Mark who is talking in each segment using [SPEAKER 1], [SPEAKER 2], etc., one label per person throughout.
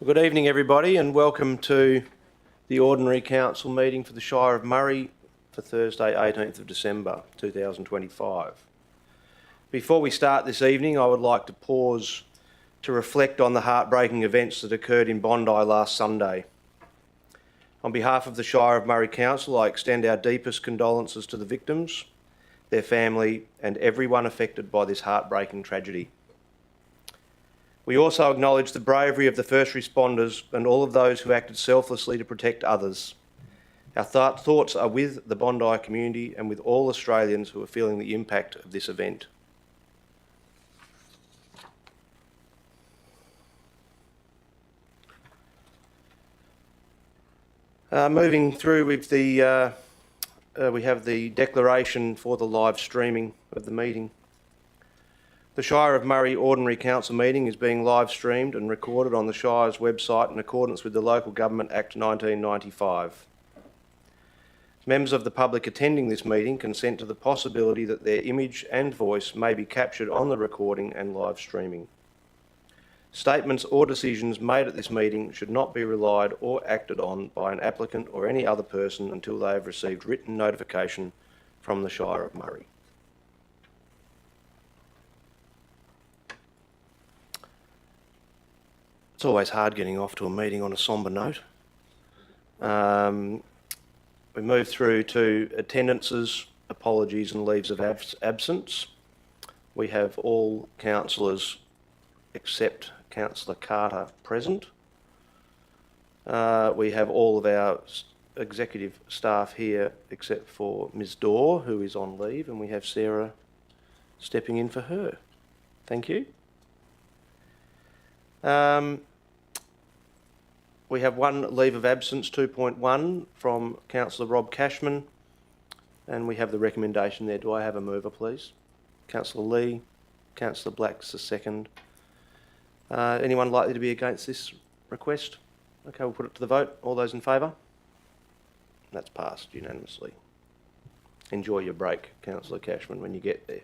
[SPEAKER 1] Well, good evening everybody and welcome to the Ordinary Council meeting for the Shire of Murray for Thursday 18th of December 2025. Before we start this evening, I would like to pause to reflect on the heartbreaking events that occurred in Bondi last Sunday. On behalf of the Shire of Murray Council, I extend our deepest condolences to the victims, their family and everyone affected by this heartbreaking tragedy. We also acknowledge the bravery of the first responders and all of those who acted selflessly to protect others. Our thoughts are with the Bondi community and with all Australians who are feeling the impact of this event. Moving through with the, we have the declaration for the live streaming of the meeting. The Shire of Murray Ordinary Council meeting is being live streamed and recorded on the Shire's website in accordance with the Local Government Act 1995. Members of the public attending this meeting consent to the possibility that their image and voice may be captured on the recording and live streaming. Statements or decisions made at this meeting should not be relied or acted on by an applicant or any other person until they have received written notification from the Shire of Murray. It's always hard getting off to a meeting on a sombre note. We move through to attendances, apologies and leaves of absence. We have all councillors except Councillor Carter present. We have all of our executive staff here except for Ms Dorr, who is on leave, and we have Sarah stepping in for her. Thank you. We have one leave of absence, 2.1, from Councillor Rob Cashman, and we have the recommendation there. Do I have a mover, please? Councillor Lee, Councillor Black's the second. Anyone likely to be against this request? Okay, we'll put it to the vote. All those in favour? That's passed unanimously. Enjoy your break, Councillor Cashman, when you get there.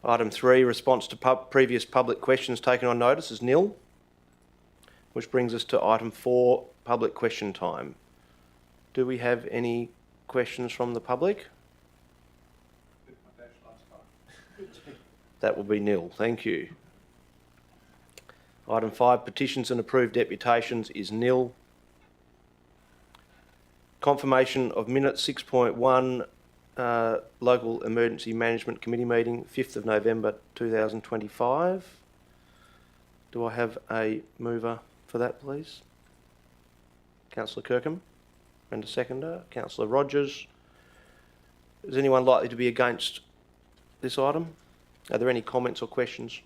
[SPEAKER 1] Item 3, response to previous public questions taken on notice is nil, which brings us to item 4, public question time. Do we have any questions from the public? That will be nil, thank you. Item 5, petitions and approved deputations is nil. Confirmation of minutes 6.1, Local Emergency Management Committee meeting, 5th of November 2025. Do I have a mover for that, please? Councillor Kirkham, and a seconder. Councillor Rogers. Is anyone likely to be against this item? Are there any comments or questions?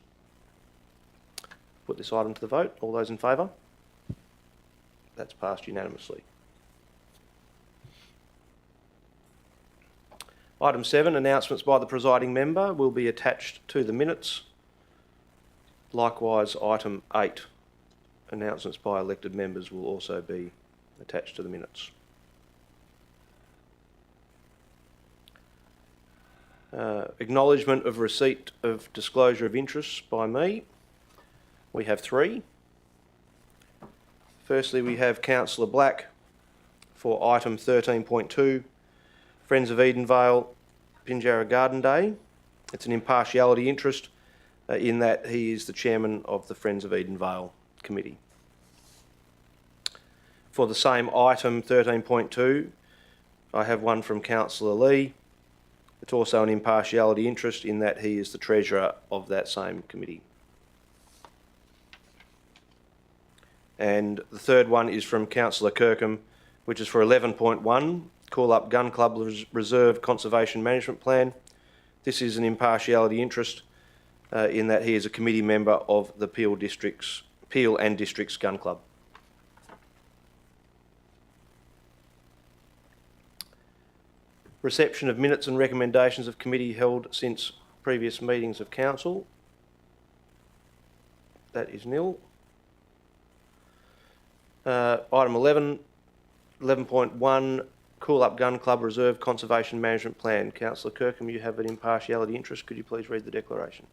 [SPEAKER 1] Put this item to the vote. All those in favour? That's passed unanimously. Item 7, announcements by the presiding member will be attached to the minutes. Likewise, item 8, announcements by elected members will also be attached to the minutes. Acknowledgement of receipt of disclosure of interests by me. We have 3. Firstly, we have Councillor Black for item 13.2, Friends of Edenvale Pinjarra Garden Day. It's an impartiality interest in that he is the chairman of the Friends of Edenvale Committee. For the same item 13.2, I have one from Councillor Lee. It's also an impartiality interest in that he is the treasurer of that same committee. And the third one is from Councillor Kirkham, which is for 11.1, Call Up Gun Club Reserve Conservation Management Plan. This is an impartiality interest in that he is a committee member of the Peel and Districts Gun Club. Reception of minutes and recommendations of committee held since previous meetings of council. That is nil. Item 11, 11.1, Cool Up Gun Club Reserve Conservation Management Plan. Councillor Kirkham, you have an impartiality interest. Could you please read the declaration?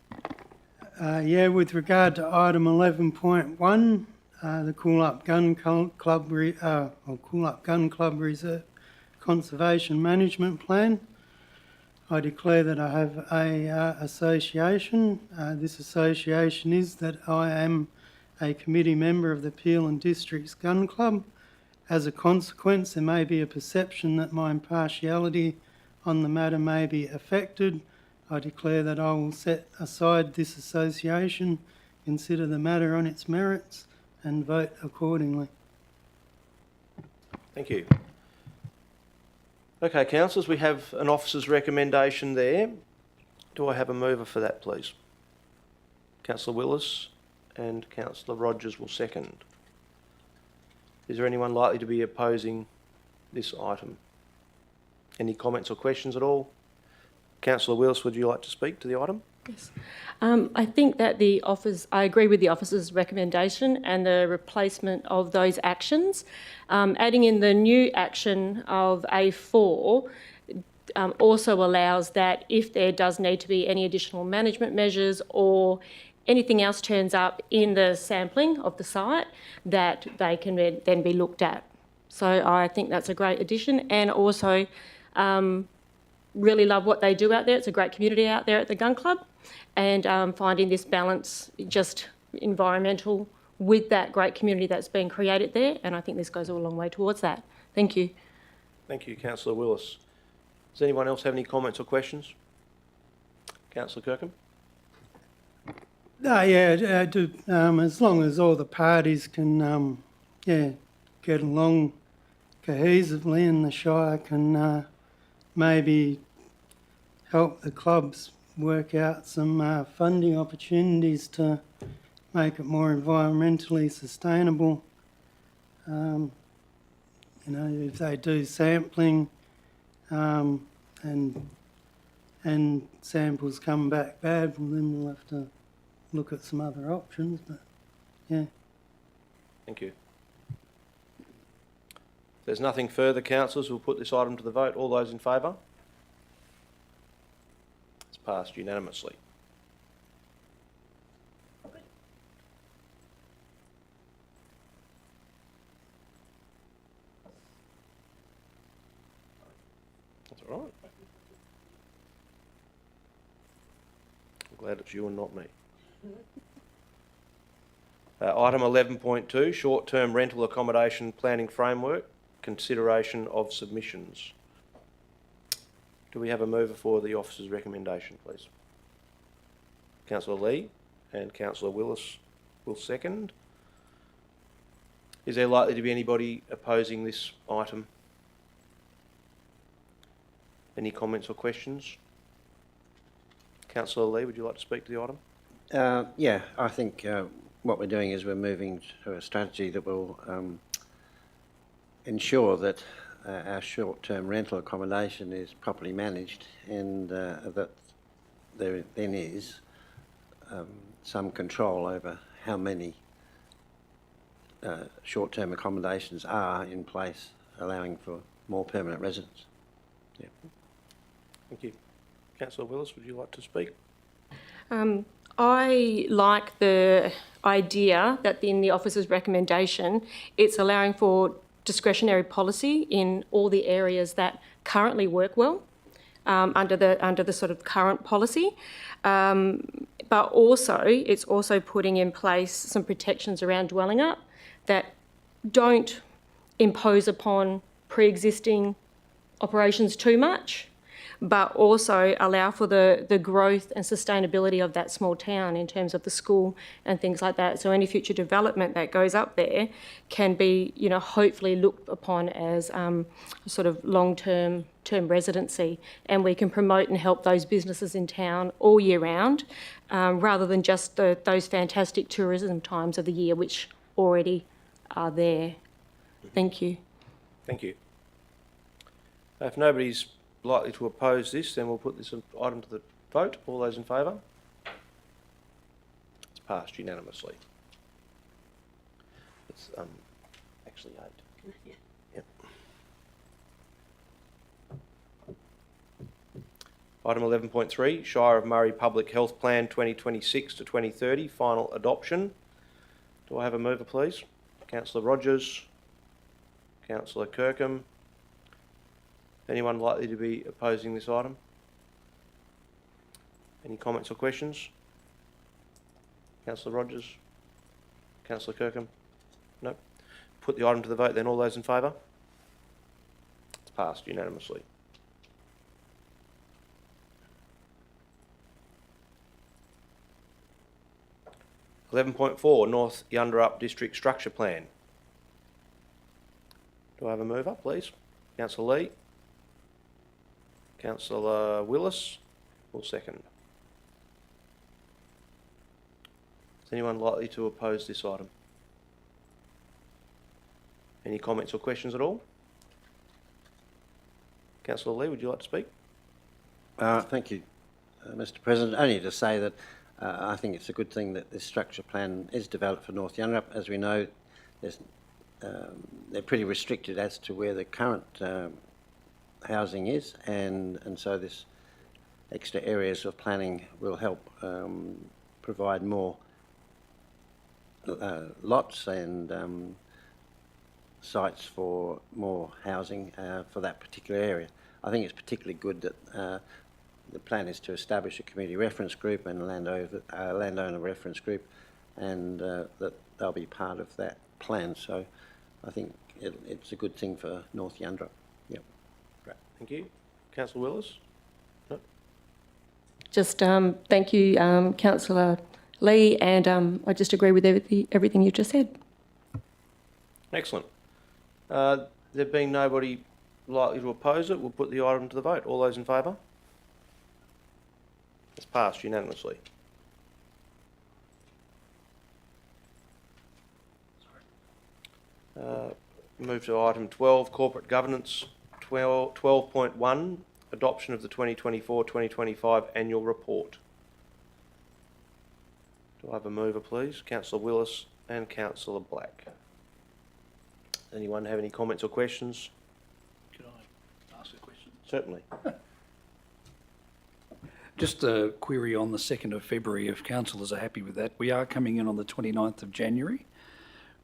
[SPEAKER 2] Yeah, with regard to item 11.1, the Cool Up Gun Club Reserve Conservation Management Plan, I declare that I have a association. This association is that I am a committee member of the Peel and Districts Gun Club. As a consequence, there may be a perception that my impartiality on the matter may be affected. I declare that I will set aside this association, consider the matter on its merits and vote accordingly.
[SPEAKER 1] Thank you. Okay, councillors, we have an officer's recommendation there. Do I have a mover for that, please? Councillor Willis and Councillor Rogers will second. Is there anyone likely to be opposing this item? Any comments or questions at all? Councillor Willis, would you like to speak to the item?
[SPEAKER 3] Yes. I think that I agree with the officer's recommendation and the replacement of those actions. Adding in the new action of A4 also allows that if there does need to be any additional management measures or anything else turns up in the sampling of the site, that they can then be looked at. So I think that's a great addition, and also really love what they do out there. It's a great community out there at the Gun Club, and finding this balance, just environmental, with that great community that's been created there, and I think this goes a long way towards that. Thank you.
[SPEAKER 1] Thank you, Councillor Willis. Does anyone else have any comments or questions? Councillor Kirkham?
[SPEAKER 2] Yeah, I do, as long as all the parties can get along cohesively, and the Shire can maybe help the clubs work out some funding opportunities to make it more environmentally sustainable. You know, if they do sampling and samples come back bad, well, then we'll have to look at some other options, but yeah.
[SPEAKER 1] Thank you. If there's nothing further, councillors, we'll put this item to the vote. All those in favour? It's passed unanimously. That's all right. I'm glad it's you and not me. Item 11.2, short-term rental accommodation planning framework, consideration of submissions. Do we have a mover for the officer's recommendation, please? Councillor Lee and Councillor Willis will second. Is there likely to be anybody opposing this item? Any comments or questions? Councillor Lee, would you like to speak to the item?
[SPEAKER 4] Yeah, I think what we're doing is we're moving to a strategy that will ensure that our short-term rental accommodation is properly managed, and that there then is some control over how many short-term accommodations are in place, allowing for more permanent residents. Yeah.
[SPEAKER 1] Thank you. Councillor Willis, would you like to speak?
[SPEAKER 3] I like the idea that in the officer's recommendation, it's allowing for discretionary policy in all the areas that currently work well under the sort of current policy. But also, it's also putting in place some protections around dwelling up that don't impose upon pre-existing operations too much, but also allow for the growth and sustainability of that small town in terms of the school and things like that. So any future development that goes up there can be, you know, hopefully looked upon as sort of long-term residency, and we can promote and help those businesses in town all year round, rather than just those fantastic tourism times of the year which already are there. Thank you.
[SPEAKER 1] Thank you. If nobody's likely to oppose this, then we'll put this item to the vote. All those in favour? It's passed unanimously. It's actually 8. Yep. Item 11.3, Shire of Murray Public Health Plan 2026 to 2030, final adoption. Do I have a mover, please? Councillor Rogers, Councillor Kirkham. Anyone likely to be opposing this item? Any comments or questions? Councillor Rogers, Councillor Kirkham? No. Put the item to the vote then. All those in favour? It's passed unanimously. (11.4) North Yunderup District Structure Plan. Do I have a mover, please? Councillor Lee. Councillor Willis will second. Is anyone likely to oppose this item? Any comments or questions at all? Councillor Lee, would you like to speak?
[SPEAKER 4] Thank you, Mr. President. Only to say that I think it's a good thing that this structure plan is developed for North Yunderup. As we know, they're pretty restricted as to where the current housing is, and so this extra areas of planning will help provide more lots and sites for more housing for that particular area. I think it's particularly good that the plan is to establish a community reference group and a landowner reference group, and that they'll be part of that plan. So I think it's a good thing for North Yunderup. Yep.
[SPEAKER 1] Great, thank you. Councillor Willis? No?
[SPEAKER 3] Just thank you, Councillor Lee, and I just agree with everything you've just said.
[SPEAKER 1] Excellent. There being nobody likely to oppose it, we'll put the item to the vote. All those in favour? It's passed unanimously. Move to item 12, Corporate Governance. 12.1, Adoption of the 2024-2025 Annual Report. Do I have a mover, please? Councillor Willis and Councillor Black. Anyone have any comments or questions?
[SPEAKER 5] Could I ask a question?
[SPEAKER 1] Certainly.
[SPEAKER 5] Just a query on the 2nd of February, if councillors are happy with that. We are coming in on the 29th of January.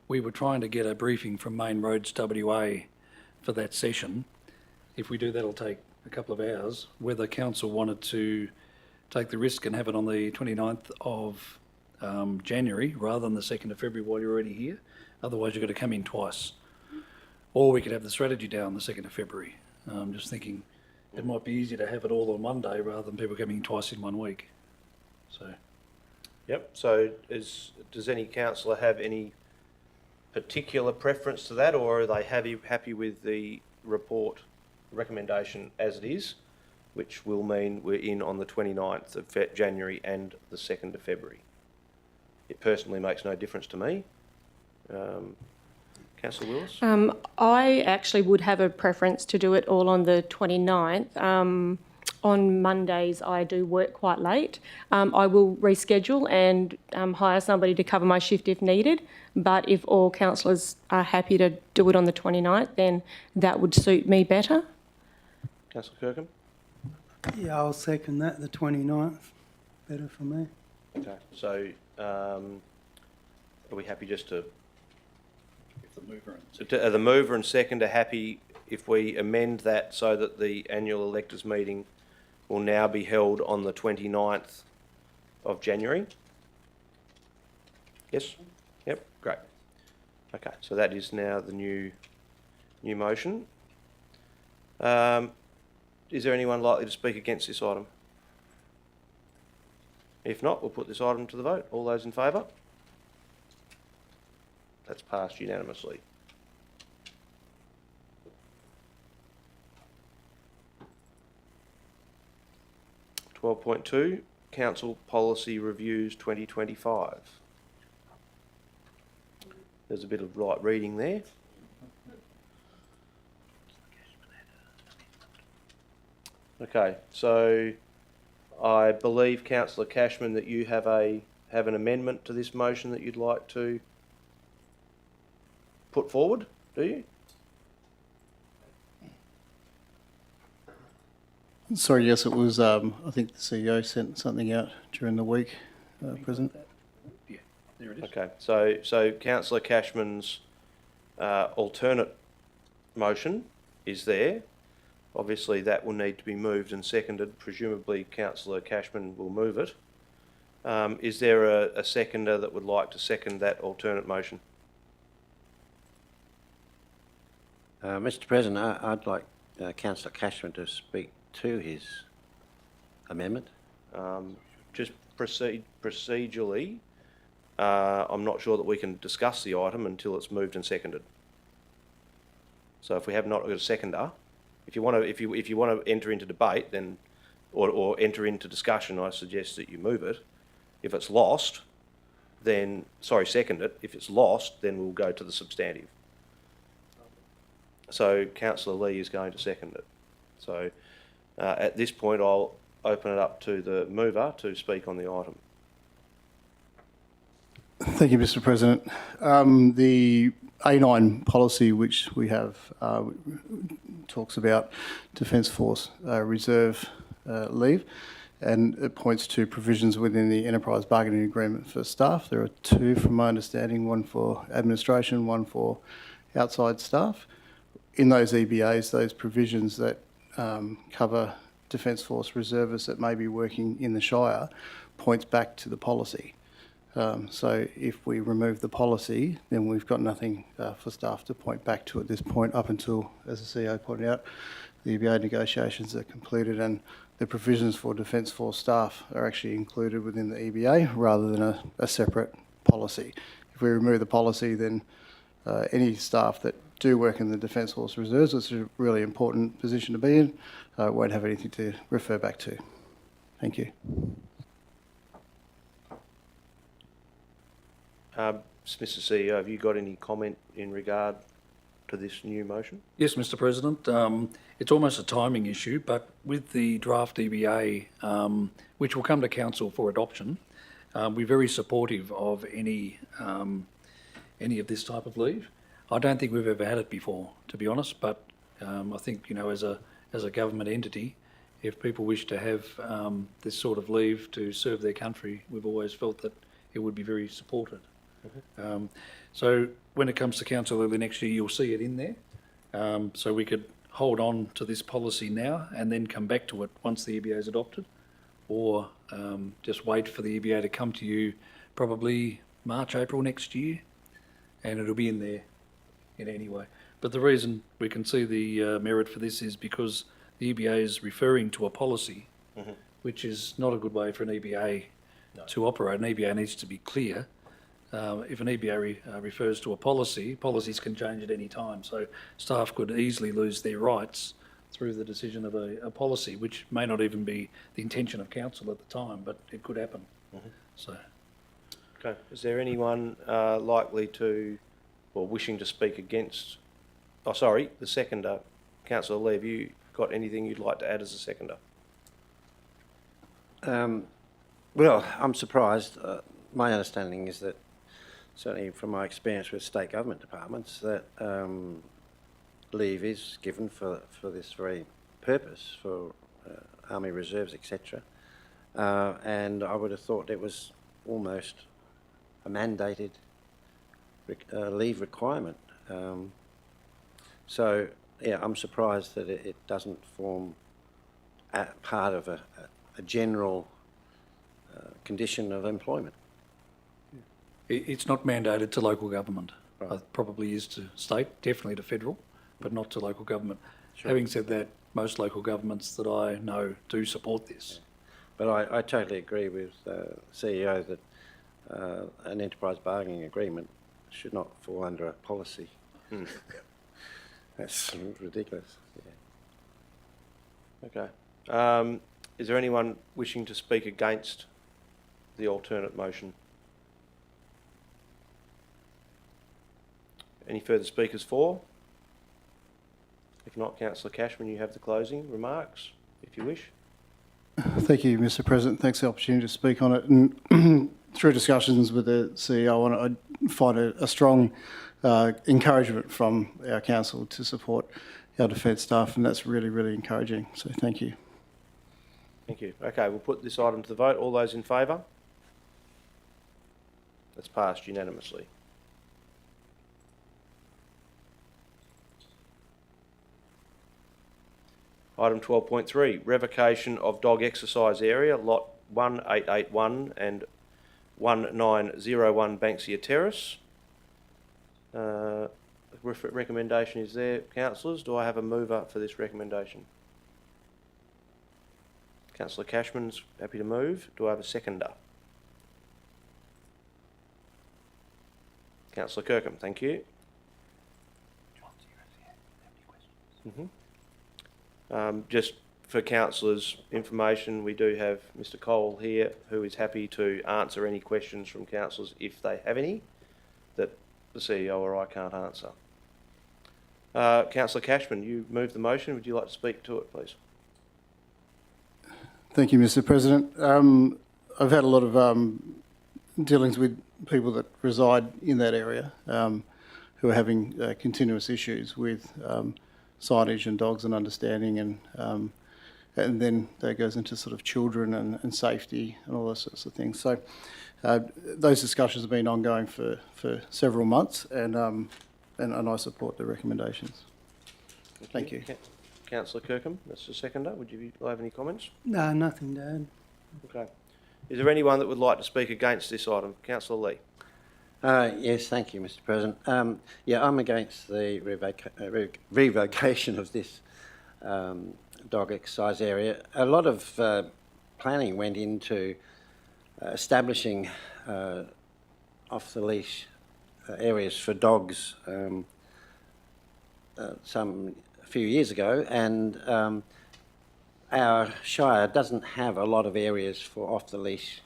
[SPEAKER 5] We were trying to get a briefing from Main Roads WA for that session. If we do, that'll take a couple of hours. Whether council wanted to take the risk and have it on the 29th of January rather than the 2nd of February while you're already here. Otherwise, you've got to come in twice. Or we could have the strategy day on the 2nd of February. I'm just thinking it might be easier to have it all on one day rather than people coming twice in 1 week. So.
[SPEAKER 1] Yep. So does any councillor have any particular preference to that, or are they happy with the report recommendation as it is, which will mean we're in on the 29th of January and the 2nd of February? It personally makes no difference to me. Councillor Willis?
[SPEAKER 3] I actually would have a preference to do it all on the 29th. On Mondays, I do work quite late. I will reschedule and hire somebody to cover my shift if needed. But if all councillors are happy to do it on the 29th, then that would suit me better.
[SPEAKER 1] Councillor Kirkham?
[SPEAKER 2] Yeah, I'll second that, the 29th. Better for me.
[SPEAKER 1] Okay. So are we happy just to...
[SPEAKER 5] If the mover
[SPEAKER 1] So are the mover and second are happy if we amend that so that the annual electors meeting will now be held on the 29th of January? Yes? Yep, great. Okay, so that is now the new motion. Is there anyone likely to speak against this item? If not, we'll put this item to the vote. All those in favour? That's passed unanimously. (12.2) Council Policy Reviews 2025. There's a bit of light reading there. Okay, so I believe, Councillor Cashman, that you have an amendment to this motion that you'd like to put forward, do you?
[SPEAKER 6] Sorry, yes, it was, I think the CEO sent something out during the week, President.
[SPEAKER 5] Yeah, there it is.
[SPEAKER 1] Okay, so councillor Cashman's alternate motion is there. Obviously, that will need to be moved and seconded. Presumably, councillor Cashman will move it. Is there a seconder that would like to second that alternate motion?
[SPEAKER 4] Mr. President, I'd like Councillor Cashman to speak to his amendment.
[SPEAKER 1] Just procedurally, I'm not sure that we can discuss the item until it's moved and seconded. So if we have not got a seconder, if you want to enter into debate, then or enter into discussion, I suggest that you move it. If it's lost, then second it. If it's lost, then we'll go to the substantive. So Councillor Lee is going to second it. So at this point, I'll open it up to the mover to speak on the item.
[SPEAKER 6] Thank you, Mr. President. The A9 policy, which we have, talks about Defence Force Reserve leave, and it points to provisions within the enterprise bargaining agreement for staff. There are two, from my understanding, one for administration, one for outside staff. In those EBAs, those provisions that cover Defence Force reservists that may be working in the Shire points back to the policy. So if we remove the policy, then we've got nothing for staff to point back to at this point, up until, as the CEO pointed out, the EBA negotiations are completed and the provisions for Defence Force staff are actually included within the EBA rather than a separate policy. If we remove the policy, then any staff that do work in the Defence Force Reserves, which is a really important position to be in, won't have anything to refer back to. Thank you.
[SPEAKER 1] Mr. CEO, have you got any comment in regard to this new motion?
[SPEAKER 5] Yes, Mr. President. It's almost a timing issue, but with the draft EBA, which will come to Council for adoption, we're very supportive of any of this type of leave. I don't think we've ever had it before, to be honest, but I think, you know, as a government entity, if people wish to have this sort of leave to serve their country, we've always felt that it would be very supported. Mm-hmm. So when it comes to Council early next year, you'll see it in there. So we could hold on to this policy now and then come back to it once the EBA is adopted, or just wait for the EBA to come to you probably March, April next year, and it'll be in there in any way. But the reason we can see the merit for this is because the EBA is referring to a policy, mm-hmm. which is not a good way for an EBA to operate. An EBA needs to be clear. If an EBA refers to a policy, policies can change at any time. So staff could easily lose their rights through the decision of a policy, which may not even be the intention of Council at the time, but it could happen. Mm-hmm. So.
[SPEAKER 1] Okay. Is there anyone likely to or wishing to speak against? Oh, sorry, the seconder, Councillor Lee. Have you got anything you'd like to add as a seconder?
[SPEAKER 4] Well, I'm surprised. My understanding is that, certainly from my experience with state government departments, that leave is given for this very purpose, for Army Reserves, etc. And I would have thought it was almost a mandated leave requirement. So, yeah, I'm surprised that it doesn't form part of a general condition of employment.
[SPEAKER 5] It's not mandated to local government.
[SPEAKER 4] Right.
[SPEAKER 5] It probably is to state, definitely to federal, but not to local government.
[SPEAKER 4] Sure.
[SPEAKER 5] Having said that, most local governments that I know do support this.
[SPEAKER 4] Yeah. But I totally agree with CEO that an enterprise bargaining agreement should not fall under a policy. Mm. That's ridiculous. Yeah.
[SPEAKER 1] Okay. Is there anyone wishing to speak against the alternate motion? Any further speakers for? If not, Councillor Cashman, you have the closing remarks, if you wish.
[SPEAKER 6] Thank you, Mr. President. Thanks for the opportunity to speak on it. And through discussions with the CEO, I find a strong encouragement from our council to support our defence staff, and that's really, really encouraging. So thank you.
[SPEAKER 1] Thank you. Okay, we'll put this item to the vote. All those in favour? That's passed unanimously. Item 12.3, revocation of dog exercise area, lot 1881 and 1901 Banksia Terrace. Recommendation is there, councillors. Do I have a mover for this recommendation? Councillor Cashman's happy to move. Do I have a seconder? Councillor Kirkham, thank you. Just for councillors' information, we do have Mr Cole here who is happy to answer any questions from councillors if they have any that the CEO or I can't answer. Councillor Cashman, you moved the motion. Would you like to speak to it, please?
[SPEAKER 6] Thank you, Mr. President. I've had a lot of dealings with people that reside in that area who are having continuous issues with signage and dogs and understanding, and then that goes into sort of children and safety and all those sorts of things. So those discussions have been ongoing for several months, and I support the recommendations. Thank you.
[SPEAKER 1] Councillor Kirkham, that's the seconder. Would you have any comments?
[SPEAKER 2] No, nothing to add.
[SPEAKER 1] Okay. Is there anyone that would like to speak against this item? Councillor Lee.
[SPEAKER 4] Yes, thank you, Mr. President. Yeah, I'm against the revocation of this dog exercise area. A lot of planning went into establishing off-the-leash areas for dogs a few years ago, and our Shire doesn't have a lot of areas for off-the-leash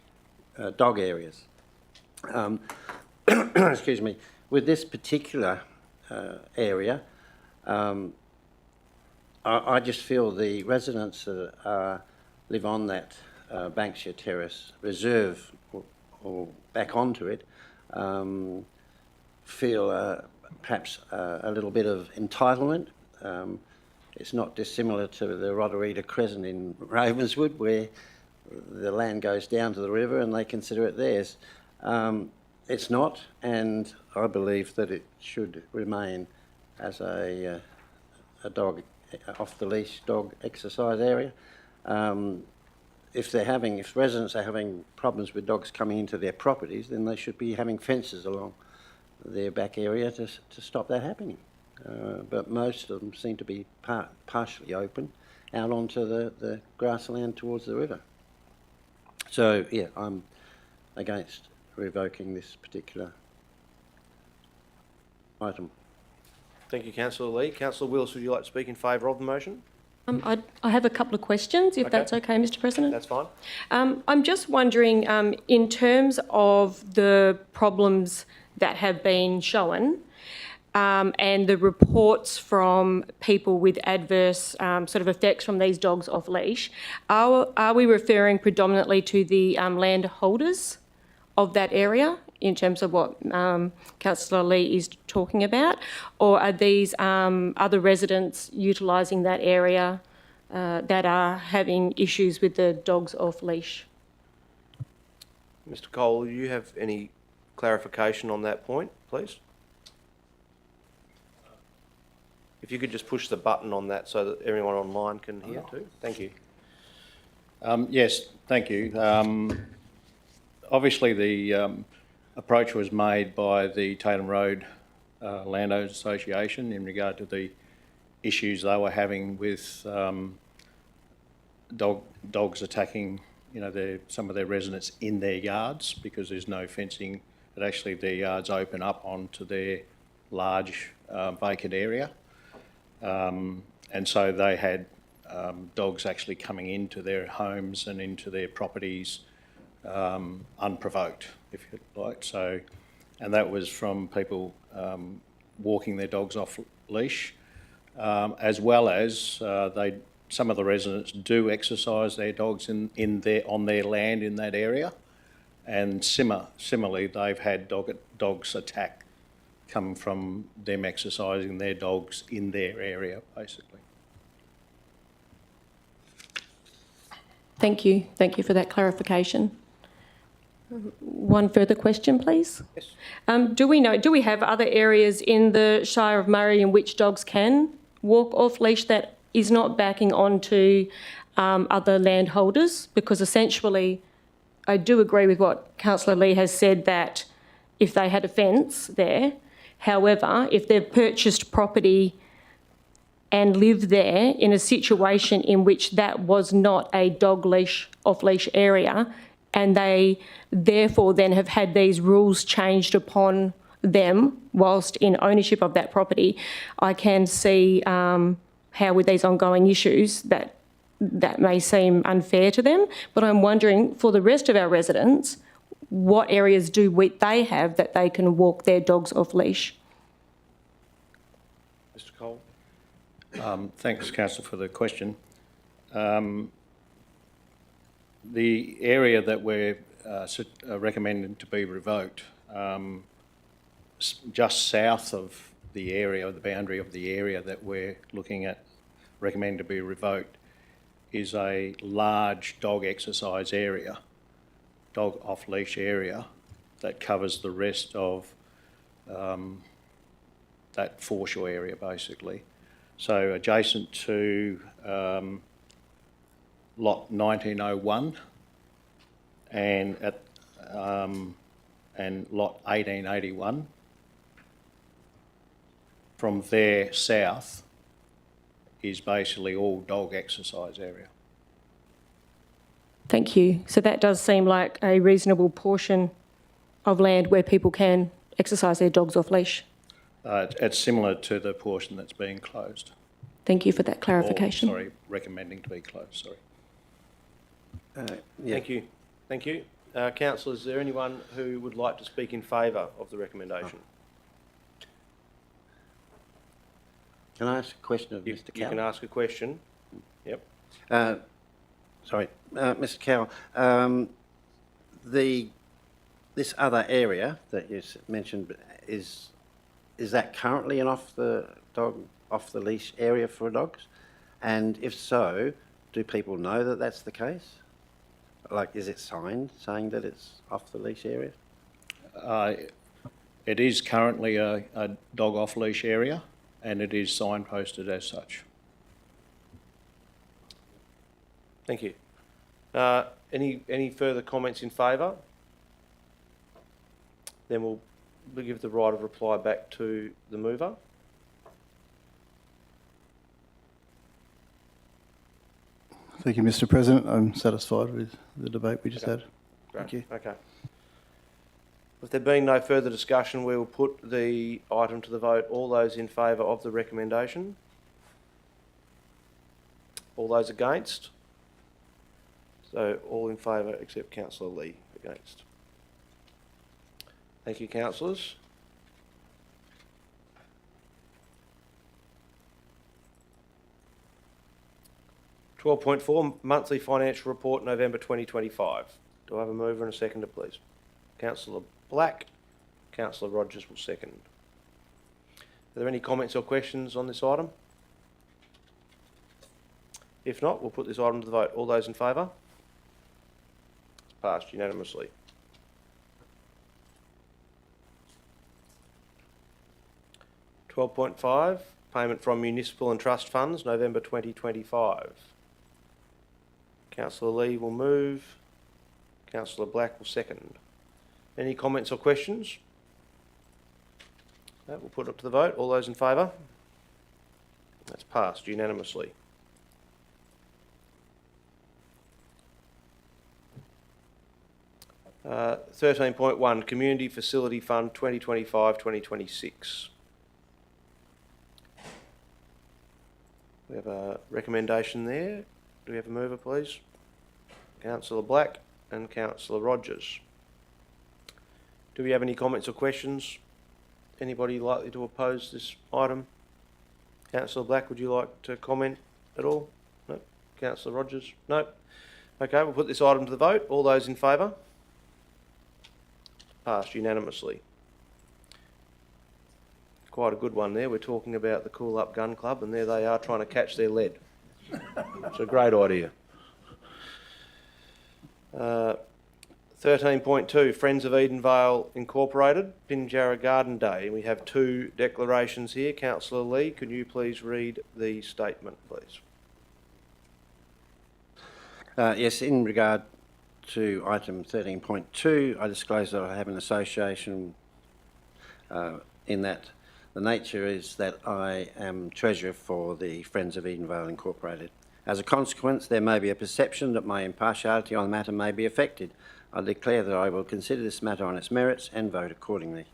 [SPEAKER 4] dog areas. Excuse me. With this particular area, I just feel the residents that live on that Banksia Terrace reserve or back onto it feel perhaps a little bit of entitlement. It's not dissimilar to the Roderita Crescent in Ravenswood, where the land goes down to the river and they consider it theirs. It's not, and I believe that it should remain as a dog off-the-leash dog exercise area. If residents are having problems with dogs coming into their properties, then they should be having fences along their back area to stop that happening. But most of them seem to be partially open out onto the grassland towards the river. So, yeah, I'm against revoking this particular item.
[SPEAKER 1] Thank you, Councillor Lee. Councillor Willis, would you like to speak in favour of the motion?
[SPEAKER 3] I have a couple of questions, if that's okay, Mr. President.
[SPEAKER 1] That's fine.
[SPEAKER 3] I'm just wondering, in terms of the problems that have been shown and the reports from people with adverse sort of effects from these dogs off leash, are we referring predominantly to the landholders of that area in terms of what Councillor Lee is talking about, or are these other residents utilising that area that are having issues with the dogs off leash?
[SPEAKER 1] Mr Cole, do you have any clarification on that point, please? If you could just push the button on that so that everyone online can hear too. Thank you.
[SPEAKER 7] Yes, thank you. Obviously, the approach was made by the Tatum Road Landowners Association in regard to the issues they were having with dogs attacking, some of their residents in their yards because there's no fencing. But actually, their yards open up onto their large vacant area, and so they had dogs actually coming into their homes and into their properties unprovoked, if you like. So, and that was from people walking their dogs off leash, as well as some of the residents do exercise their dogs on their land in that area, and similarly they've had dogs attack come from them exercising their dogs in their area, basically.
[SPEAKER 3] Thank you. Thank you for that clarification. One further question, please.
[SPEAKER 1] Yes.
[SPEAKER 3] Do we have other areas in the Shire of Murray in which dogs can walk off leash that is not backing onto other landholders? Because essentially, I do agree with what Councillor Lee has said, that if they had a fence there, however, if they've purchased property and live there in a situation in which that was not a dog leash, off-leash area, and they therefore then have had these rules changed upon them whilst in ownership of that property, I can see how with these ongoing issues that may seem unfair to them. But I'm wondering, for the rest of our residents, what areas do they have that they can walk their dogs off leash?
[SPEAKER 1] Mr Cole?
[SPEAKER 7] Thanks, Councillor, for the question. The area that we're recommending to be revoked, just south of the area, the boundary of the area that we're looking at, recommending to be revoked, is a large dog exercise area, dog off-leash area, that covers the rest of that foreshore area, basically. So adjacent to lot 1901 and lot 1881. From there south is basically all dog exercise area.
[SPEAKER 3] Thank you. So that does seem like a reasonable portion of land where people can exercise their dogs off leash.
[SPEAKER 7] It's similar to the portion that's being closed.
[SPEAKER 3] Thank you for that clarification.
[SPEAKER 7] Or, sorry, recommending to be closed, sorry.
[SPEAKER 4] Yeah.
[SPEAKER 1] Thank you. Thank you. Councillor, is there anyone who would like to speak in favour of the recommendation?
[SPEAKER 4] Can I ask a question of Mr.
[SPEAKER 1] You
[SPEAKER 4] Cowell?
[SPEAKER 1] can ask a question. Yep.
[SPEAKER 4] Sorry, Mr. Cowell, this other area that you mentioned, is that currently an off the leash area for dogs? And if so, do people know that that's the case? Like, is it signed saying that it's off the leash area?
[SPEAKER 7] It is currently a dog off-leash area, and it is signposted as such.
[SPEAKER 1] Thank you. Any further comments in favour? Then we'll give the right of reply back to the mover.
[SPEAKER 6] Thank you, Mr. President. I'm satisfied with the debate we just had.
[SPEAKER 1] Great.
[SPEAKER 6] Thank you.
[SPEAKER 1] Okay. If there being no further discussion, we will put the item to the vote. All those in favour of the recommendation? All those against? So all in favour except Councillor Lee against. Thank you, councillors. (12.4) Monthly Financial Report, November 2025. Do I have a mover and a seconder, please? Councillor Black. Councillor Rogers will second. Are there any comments or questions on this item? If not, we'll put this item to the vote. All those in favour? It's passed unanimously. (12.5) Payment from Municipal and Trust Funds, November 2025. Councillor Lee will move. Councillor Black will second. Any comments or questions? No, we'll put it up to the vote. All those in favour? That's passed unanimously. Uh, 13.1 Community Facility Fund 2025-2026. We have a recommendation there. Do we have a mover, please? Councillor Black and Councillor Rogers. Do we have any comments or questions? Anybody likely to oppose this item? Councillor Black, would you like to comment at all? No. Councillor Rogers? No. Okay, we'll put this item to the vote. All those in favour? Passed unanimously. Quite a good one there. We're talking about the Cool Up Gun Club, and there they are trying to catch their lead. It's a great idea. 13.2, Friends of Edenvale Incorporated, Pinjarra Garden Day. We have two declarations here. Councillor Lee, can you please read the statement, please?
[SPEAKER 4] Yes, in regard to item 13.2, I disclose that I have an association in that the nature is that I am treasurer for the Friends of Edenvale Incorporated. As a consequence, there may be a perception that my impartiality on the matter may be affected. I declare that I will consider this matter on its merits and vote accordingly.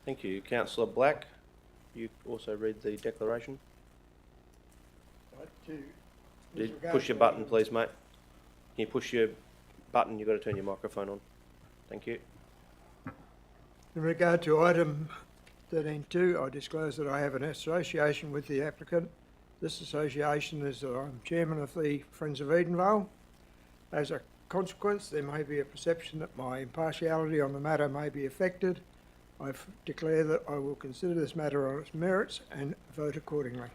[SPEAKER 1] Thank you. Councillor Black, you also read the declaration? Push your button, please, mate. Can you push your button? You've got to turn your microphone on. Thank you.
[SPEAKER 8] In regard to item 13.2, I disclose that I have an association with the applicant. This association is that I'm chairman of the Friends of Edenvale. As a consequence, there may be a perception that my impartiality on the matter may be affected. I declare that I will consider this matter on its merits and vote accordingly.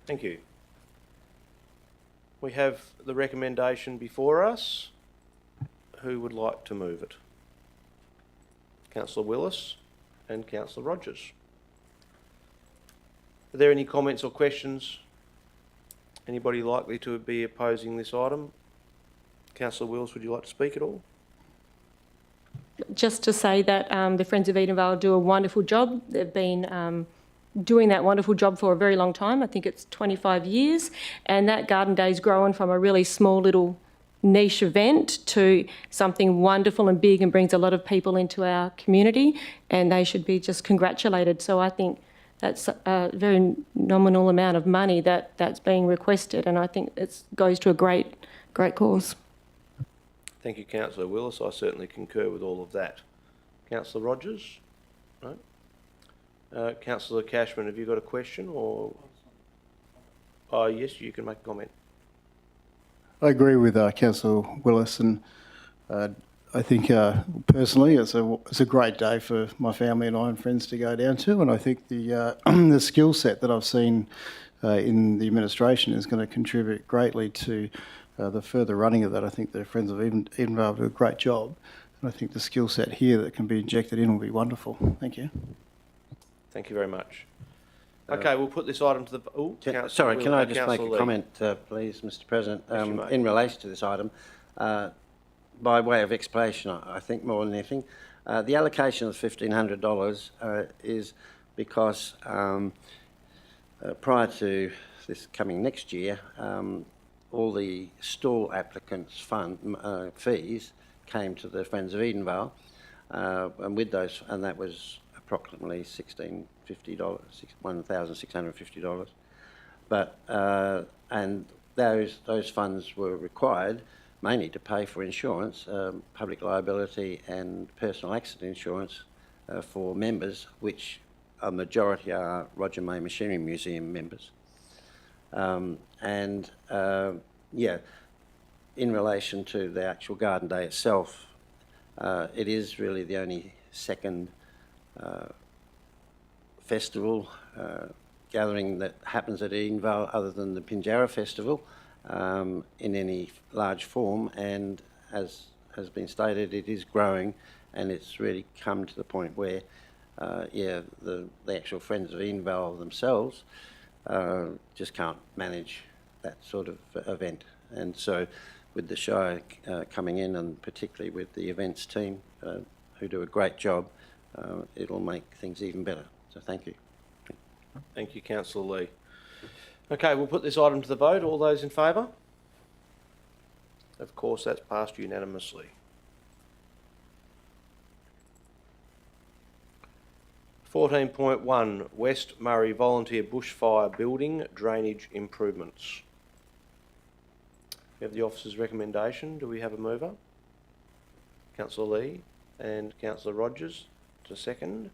[SPEAKER 1] Thank you. We have the recommendation before us. Who would like to move it? Councillor Willis and Councillor Rogers. Are there any comments or questions? Anybody likely to be opposing this item? Councillor Willis, would you like to speak at all?
[SPEAKER 3] Just to say that the Friends of Edenvale do a wonderful job. They've been doing that wonderful job for a very long time. I think it's 25 years. And that Garden Day's grown from a really small little niche event to something wonderful and big and brings a lot of people into our community, and they should be just congratulated. So I think that's a very nominal amount of money that's being requested, and I think it goes to a great cause.
[SPEAKER 1] Thank you, Councillor Willis. I certainly concur with all of that. Councillor Rogers? No? Councillor Cashman, have you got a question or? Oh, yes, you can make a comment.
[SPEAKER 6] I agree with Councillor Willis, and I think personally it's a great day for my family and I and friends to go down to, and I think the the skill set that I've seen in the administration is going to contribute greatly to the further running of that. I think the Friends of Edenvale do a great job, and I think the skill set here that can be injected in will be wonderful. Thank you.
[SPEAKER 1] Thank you very much. Okay, we'll put this item to the...
[SPEAKER 4] Sorry, can I just make a comment, please, Mr President?
[SPEAKER 1] Yes, you may.
[SPEAKER 4] In relation to this item, by way of explanation, I think more than anything, the allocation of $1,500 is because prior to this coming next year, all the stall applicants' fees came to the Friends of Edenvale, and with those, and that was approximately $1,650. But and those funds were required mainly to pay for insurance, public liability and personal accident insurance for members, which a majority are Roger May Machinery Museum members. Yeah, in relation to the actual Garden Day itself, it is really the only second festival gathering that happens at Edenvale other than the Pinjarra Festival in any large form, and as has been stated, it is growing, and it's really come to the point where yeah, the actual Friends of Edenvale themselves just can't manage that sort of event. And so with the Shire coming in, and particularly with the events team who do a great job, it'll make things even better. So thank you.
[SPEAKER 1] Thank you, Councillor Lee. Okay, we'll put this item to the vote. All those in favour? Of course, that's passed unanimously. 14.1, West Murray Volunteer Bushfire Building Drainage Improvements. We have the officer's recommendation. Do we have a mover? Councillor Lee and Councillor Rogers to second.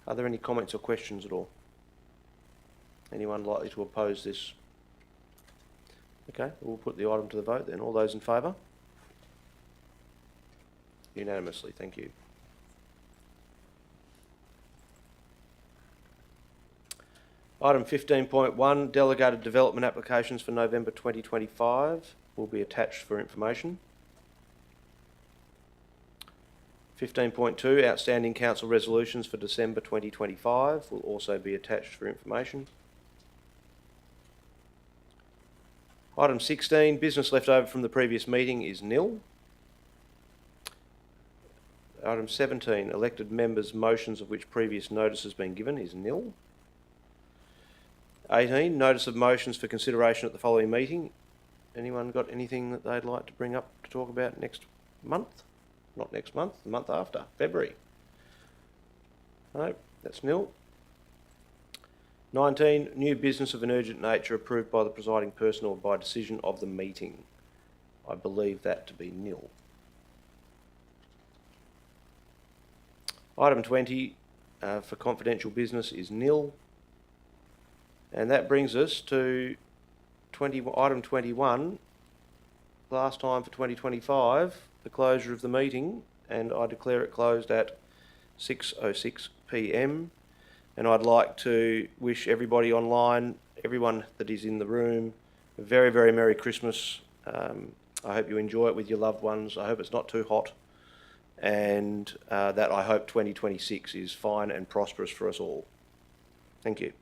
[SPEAKER 1] Are there any comments or questions at all? Anyone likely to oppose this? Okay, we'll put the item to the vote then. All those in favour? Unanimously, thank you. Item 15.1, delegated development applications for November 2025 will be attached for information. 15.2, outstanding council resolutions for December 2025 will also be attached for information. Item 16, business left over from the previous meeting is nil. Item 17, elected members' motions of which previous notice has been given is nil. 18, notice of motions for consideration at the following meeting. Anyone got anything that they'd like to bring up to talk about next month? Not next month, the month after, February. No, that's nil. 19, new business of an urgent nature approved by the presiding person or by decision of the meeting. I believe that to be nil. Item 20 for confidential business is nil. And that brings us to item 21, last time for 2025, the closure of the meeting, and I declare it closed at 6:06 p.m. And I'd like to wish everybody online, everyone that is in the room, a very, very Merry Christmas. I hope you enjoy it with your loved ones. I hope it's not too hot, and that I hope 2026 is fine and prosperous for us all. Thank you.